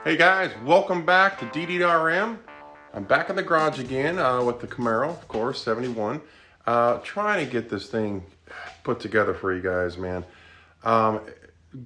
Hey guys, welcome back to DDRM. I'm back in the garage again with the Camaro, of course, 71. Trying to get this thing put together for you guys, man.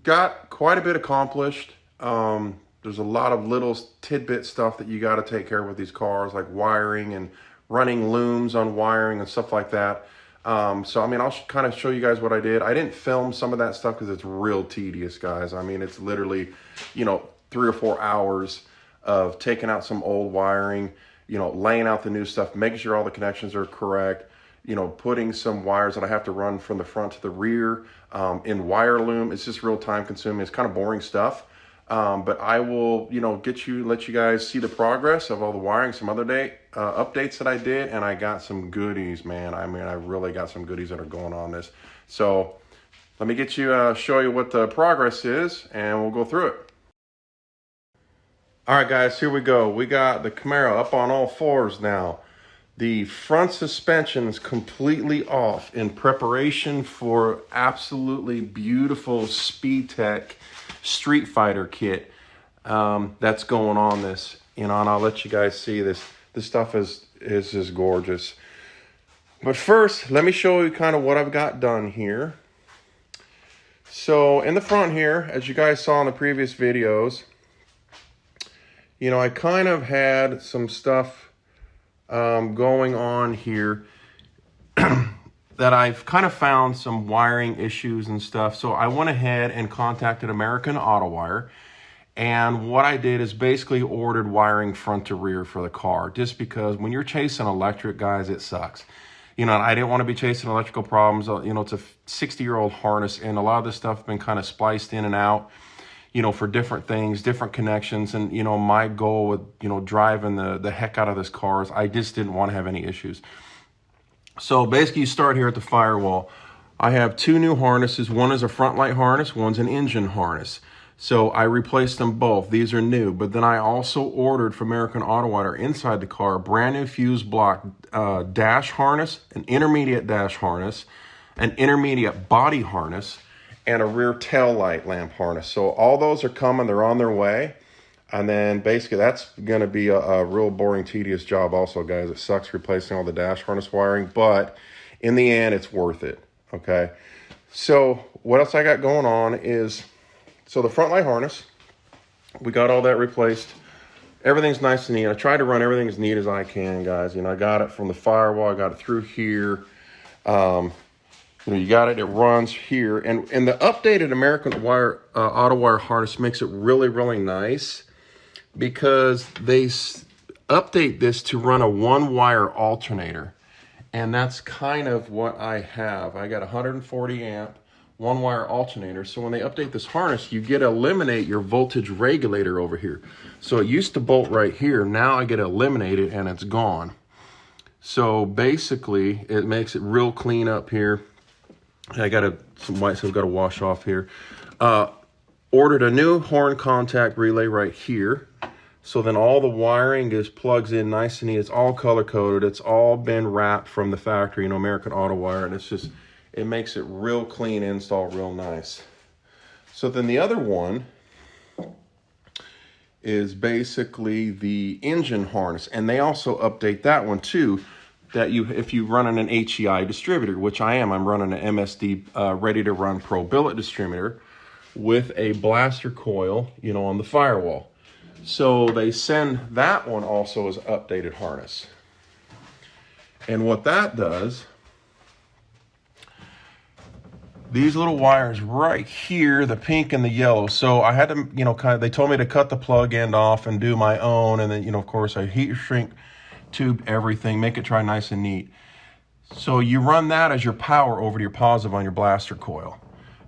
Got quite a bit accomplished. There's a lot of little tidbit stuff that you got to take care of with these cars, like wiring and running looms on wiring and stuff like that. So, I mean, I'll kind of show you guys what I did. I didn't film some of that stuff because it's real tedious, guys. I mean, it's literally, 3 or 4 hours of taking out some old wiring, laying out the new stuff, making sure all the connections are correct, putting some wires that I have to run from the front to the rear in wire loom. It's just real time consuming. It's kind of boring stuff. But I will, let you guys see the progress of all the wiring, some other updates that I did, and I got some goodies, man. I mean, I really got some goodies that are going on this. So let me show you what the progress is, and we'll go through it. All right, guys, here we go. We got the Camaro up on all fours now. The front suspension is completely off in preparation for absolutely beautiful SpeedTech Street Fighter kit that's going on this, and I'll let you guys see this. This stuff is just gorgeous. But first, let me show you kind of what I've got done here. So in the front here, as you guys saw in the previous videos, I kind of had some stuff going on here that I've kind of found some wiring issues and stuff. So I went ahead and contacted American Auto Wire. And what I did is basically ordered wiring front to rear for the car, just because when you're chasing electric, guys, it sucks. I didn't want to be chasing electrical problems. It's a 60-year-old harness, and a lot of this stuff has been kind of spliced in and out, for different things, different connections. And, my goal with, driving the heck out of this car is I just didn't want to have any issues. So basically you start here at the firewall. I have two new harnesses. One is a front light harness, one's an engine harness. So I replaced them both. These are new. But then I also ordered from American Auto Wire inside the car a brand new fuse block dash harness, an intermediate dash harness, an intermediate body harness, and a rear tail light lamp harness. So all those are coming. They're on their way. And then basically that's going to be a real boring, tedious job also, guys. It sucks replacing all the dash harness wiring, but in the end, it's worth it, okay? So what else I got going on is, so the front light harness, we got all that replaced. Everything's nice and neat. I try to run everything as neat as I can, guys. I got it from the firewall. I got it through here. You got it. It runs here. And the updated American Auto Wire harness makes it really, really nice, because they update this to run a one-wire alternator. And that's kind of what I have. I got 140 amp one-wire alternator. So when they update this harness, you get to eliminate your voltage regulator over here. So it used to bolt right here. Now I get to eliminate it, and it's gone. So basically, it makes it real clean up here. I got some white, so I've got to wash off here. Ordered a new horn contact relay right here. So then all the wiring plugs in nice and neat. It's all color coded. It's all been wrapped from the factory, American Auto Wire. And it makes it real clean install, real nice. So then the other one is basically the engine harness. And they also update that one too, that if you run an HEI distributor, which I am. I'm running an MSD ready to run Pro billet distributor with a blaster coil, on the firewall. So they send that one also as updated harness. And what that does, these little wires right here, the pink and the yellow. So I had to, they told me to cut the plug end off and do my own. And then, of course, I heat shrink tube everything, make it try nice and neat. So you run that as your power over to your positive on your blaster coil.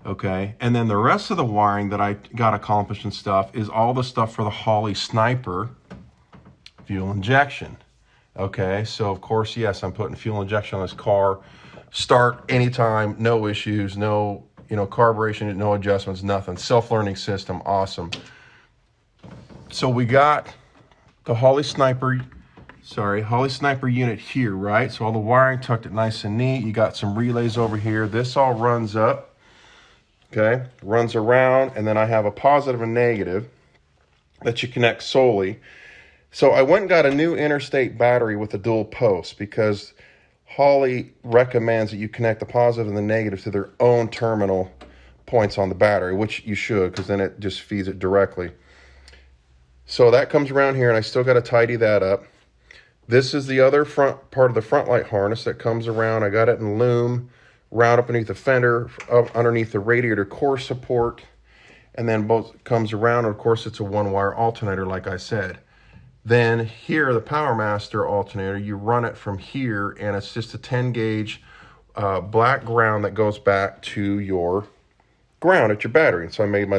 Okay, and then the rest of the wiring that I got accomplished and stuff is all the stuff for the Holley Sniper fuel injection. Okay, so of course, yes, I'm putting fuel injection on this car. Start anytime, no issues, no, carburation, no adjustments, nothing. Self-learning system, awesome. So we got the Holley Sniper unit here, right? So all the wiring tucked it nice and neat. You got some relays over here. This all runs up Okay, runs around, and then I have a positive and negative that you connect solely. So I went and got a new interstate battery with a dual post because Holley recommends that you connect the positive and the negative to their own terminal points on the battery, which you should, because then it just feeds it directly. So that comes around here, and I still got to tidy that up. This is the other front part of the front light harness that comes around. I got it in loom, round up underneath the fender, up underneath the radiator core support, and then both comes around. Of course, it's a one-wire alternator, like I said. Then here, the Power Master alternator, you run it from here, and it's just a 10-gauge black ground that goes back to your ground at your battery. And so I made my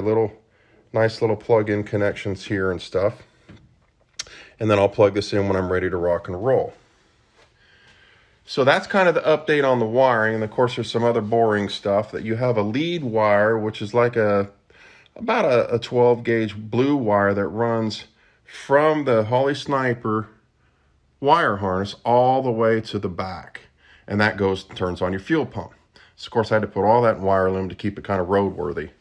nice little plug-in connections here and stuff. And then I'll plug this in when I'm ready to rock and roll. So that's kind of the update on the wiring. And of course, there's some other boring stuff that you have a lead wire, which is like about a 12-gauge blue wire that runs from the Holley Sniper wire harness all the way to the back. And that turns on your fuel pump. So of course, I had to put all that in wire loom to keep it kind of roadworthy.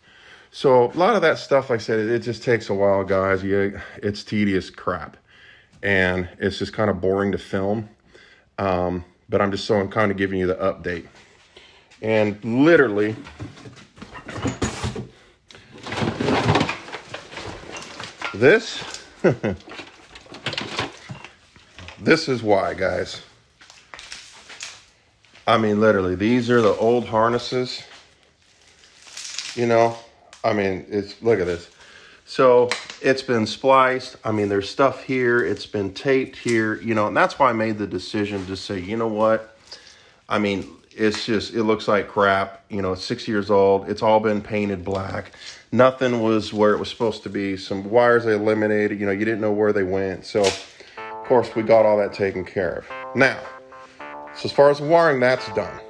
So a lot of that stuff, like I said, it just takes a while, guys. It's tedious crap. And it's just kind of boring to film. But I'm just kind of giving you the update. And literally, this is why, guys. I mean, literally, these are the old harnesses. You know, I mean, look at this. So it's been spliced. I mean, there's stuff here. It's been taped here, you know, and that's why I made the decision to say, you know what? I mean, it looks like crap. You know, it's 6 years old. It's all been painted black. Nothing was where it was supposed to be. Some wires they eliminated, you know, you didn't know where they went. So, of course, we got all that taken care of. Now, so as far as wiring, that's done.